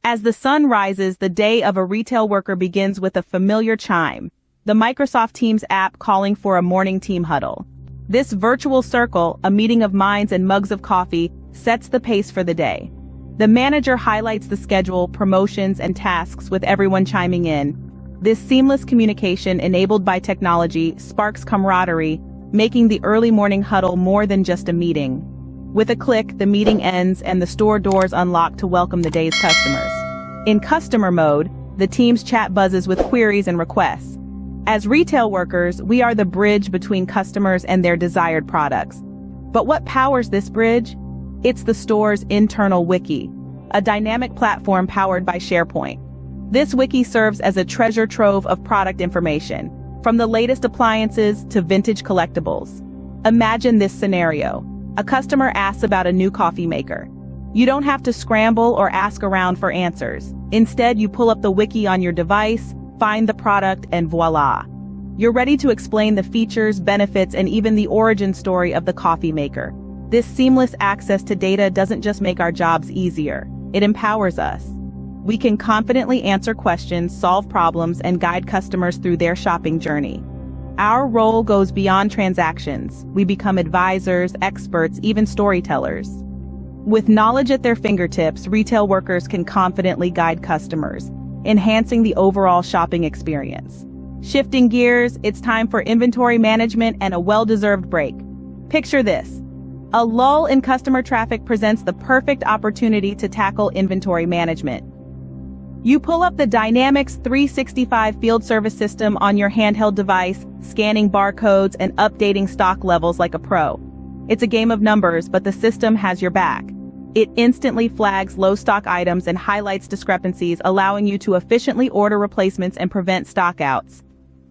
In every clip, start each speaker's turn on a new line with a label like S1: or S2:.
S1: As the sun rises, the day of a retail worker begins with a familiar chime, the Microsoft Teams app calling for a morning team huddle. This virtual circle, a meeting of minds and mugs of coffee, sets the pace for the day. The manager highlights the schedule, promotions, and tasks with everyone chiming in. This seamless communication enabled by technology sparks camaraderie, making the early morning huddle more than just a meeting. With a click, the meeting ends and the store doors unlock to welcome the day's customers. In customer mode, the team's chat buzzes with queries and requests. As retail workers, we are the bridge between customers and their desired products. But what powers this bridge? It's the store's internal wiki, a dynamic platform powered by SharePoint. This wiki serves as a treasure trove of product information, from the latest appliances to vintage collectibles. Imagine this scenario. A customer asks about a new coffee maker. You don't have to scramble or ask around for answers. Instead, you pull up the wiki on your device, find the product, and voila! You're ready to explain the features, benefits, and even the origin story of the coffee maker. This seamless access to data doesn't just make our jobs easier, it empowers us. We can confidently answer questions, solve problems, and guide customers through their shopping journey. Our role goes beyond transactions. We become advisors, experts, even storytellers. With knowledge at their fingertips, retail workers can confidently guide customers, enhancing the overall shopping experience. Shifting gears, it's time for inventory management and a well-deserved break. Picture this. A lull in customer traffic presents the perfect opportunity to tackle inventory management. You pull up the Dynamics 365 field service system on your handheld device, scanning barcodes and updating stock levels like a pro. It's a game of numbers, but the system has your back. It instantly flags low stock items and highlights discrepancies, allowing you to efficiently order replacements and prevent stockouts.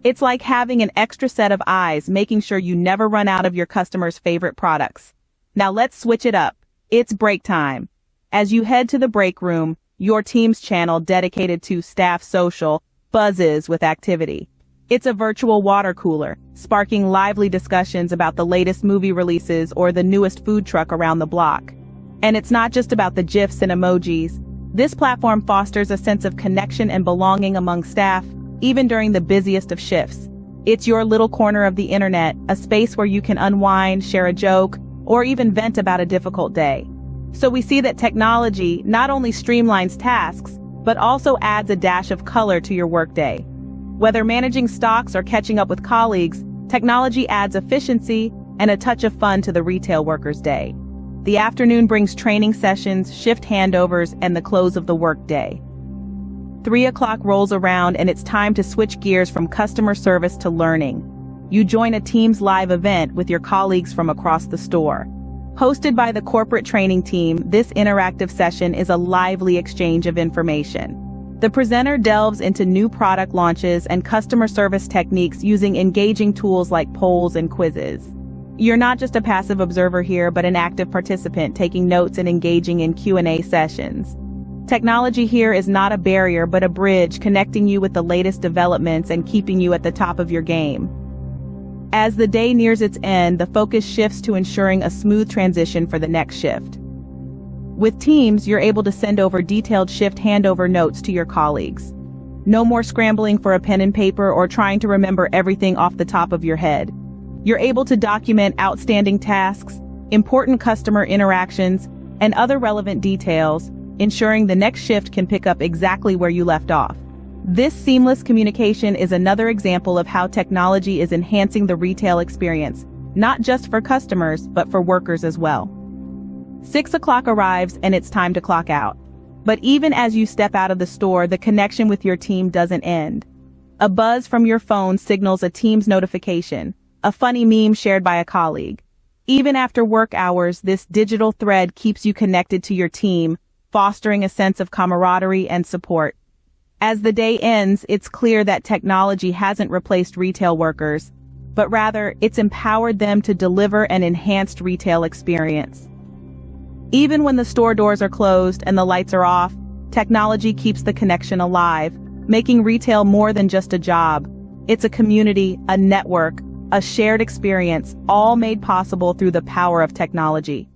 S1: It's like having an extra set of eyes, making sure you never run out of your customers' favorite products. Now let's switch it up. It's break time. As you head to the break room, your team's channel dedicated to staff social buzzes with activity. It's a virtual water cooler, sparking lively discussions about the latest movie releases or the newest food truck around the block. And it's not just about the GIFs and emojis. This platform fosters a sense of connection and belonging among staff, even during the busiest of shifts. It's your little corner of the internet, a space where you can unwind, share a joke, or even vent about a difficult day. So we see that technology not only streamlines tasks, but also adds a dash of color to your workday. Whether managing stocks or catching up with colleagues, technology adds efficiency and a touch of fun to the retail worker's day. The afternoon brings training sessions, shift handovers, and the close of the workday. 3 o'clock rolls around and it's time to switch gears from customer service to learning. You join a Teams live event with your colleagues from across the store. Hosted by the corporate training team, this interactive session is a lively exchange of information. The presenter delves into new product launches and customer service techniques using engaging tools like polls and quizzes. You're not just a passive observer here, but an active participant taking notes and engaging in Q&A sessions. Technology here is not a barrier, but a bridge connecting you with the latest developments and keeping you at the top of your game. As the day nears its end, the focus shifts to ensuring a smooth transition for the next shift. With Teams, you're able to send over detailed shift handover notes to your colleagues. No more scrambling for a pen and paper or trying to remember everything off the top of your head. You're able to document outstanding tasks, important customer interactions, and other relevant details, ensuring the next shift can pick up exactly where you left off. This seamless communication is another example of how technology is enhancing the retail experience, not just for customers, but for workers as well. 6 o'clock arrives and it's time to clock out. But even as you step out of the store, the connection with your team doesn't end. A buzz from your phone signals a Teams notification, a funny meme shared by a colleague. Even after work hours, this digital thread keeps you connected to your team, fostering a sense of camaraderie and support. As the day ends, it's clear that technology hasn't replaced retail workers, but rather it's empowered them to deliver an enhanced retail experience. Even when the store doors are closed and the lights are off, technology keeps the connection alive, making retail more than just a job. It's a community, a network, a shared experience, all made possible through the power of technology.